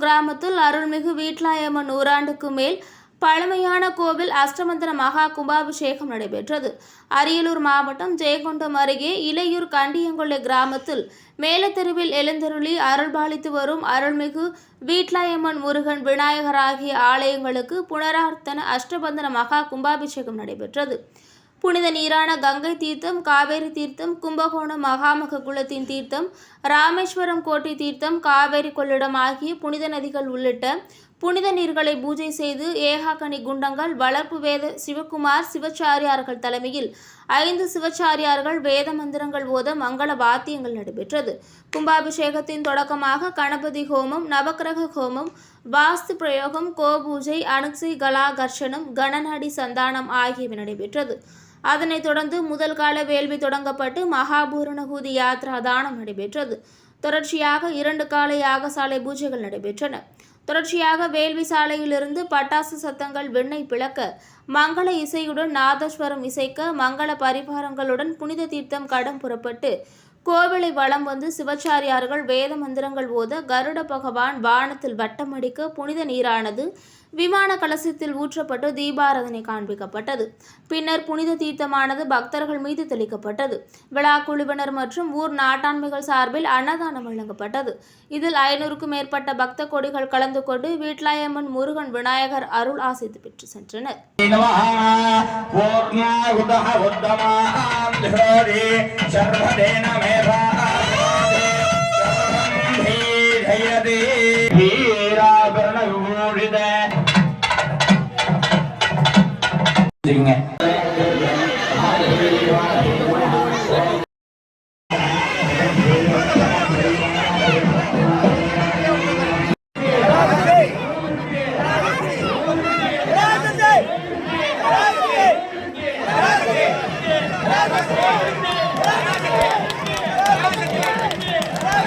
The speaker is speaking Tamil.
கிராமத்தில் அருள்மிகு வீட்லாயம்மன் நூறாண்டுக்கு மேல் பழமையான கோவில் அஷ்டமந்தன மகா கும்பாபிஷேகம் நடைபெற்றது. அரியலூர் மாவட்டம் ஜெயங்கொண்டம் அருகே இளையூர் கண்டியங்கொள்ளை கிராமத்தில் மேலத்தெருவில் எழுந்தருளி அருள்பாலித்து வரும் அருள்மிகு வீட்லாயம்மன் முருகன் விநாயகர் ஆகிய ஆலயங்களுக்கு புனரார்த்தன அஷ்டபந்தன மகா கும்பாபிஷேகம் நடைபெற்றது. புனித நீரான கங்கை தீர்த்தம், காவேரி தீர்த்தம், கும்பகோணம் மகாமக குளத்தின் தீர்த்தம், ராமேஸ்வரம் கோட்டை தீர்த்தம், காவேரி கொள்ளிடம் ஆகிய புனித நதிகள் உள்ளிட்ட புனித நீர்களை பூஜை செய்து ஏகாக்கனி குண்டங்கள் வளர்ப்பு வேத சிவகுமார் சிவச்சாரியார்கள் தலைமையில் 5 சிவச்சாரியார்கள் வேத மந்திரங்கள் ஓத மங்கள வாத்தியங்கள் நடைபெற்றது. கும்பாபிஷேகத்தின் தொடக்கமாக கணபதி ஹோமம், நவக்கிரக ஹோமம், வாஸ்து பிரயோகம், கோபூஜை, அனுக்சி கலாகர்ஷனம், கணநாடி சந்தானம் ஆகியவை நடைபெற்றது. அதனைத் தொடர்ந்து முதல் கால வேள்வி தொடங்கப்பட்டு மகாபூரணகூதி யாத்ரா தானம் நடைபெற்றது. தொடர்ச்சியாக 2 கால யாகசாலை பூஜைகள் நடைபெற்றன. தொடர்ச்சியாக வேள்வி சாலையிலிருந்து பட்டாசு சத்தங்கள் விண்ணை பிளக்க, மங்கள இசையுடன் நாதஸ்வரம் இசைக்க, மங்கள பரிபாரங்களுடன் புனித தீர்த்தம் கடம் புறப்பட்டு கோவிலை வலம் வந்து சிவச்சாரியார்கள் வேத மந்திரங்கள் ஓத கருட பகவான் வானத்தில் வட்டமடிக்க புனித நீரானது விமான கலசத்தில் ஊற்றப்பட்டு தீபாராதனை காண்பிக்கப்பட்டது. பின்னர் புனித தீர்த்தமானது பக்தர்கள் மீது தெளிக்கப்பட்டது. விழா குழுவினர் மற்றும் ஊர் நாட்டாண்மைகள் சார்பில் அன்னதானம் வழங்கப்பட்டது. இதில் 500க்கும் மேற்பட்ட பக்த கொடிகள் கலந்து கொண்டு வீட்லாயம்மன் முருகன் விநாயகர் அருள் ஆசித்து பெற்று சென்றனர். சரிங்க.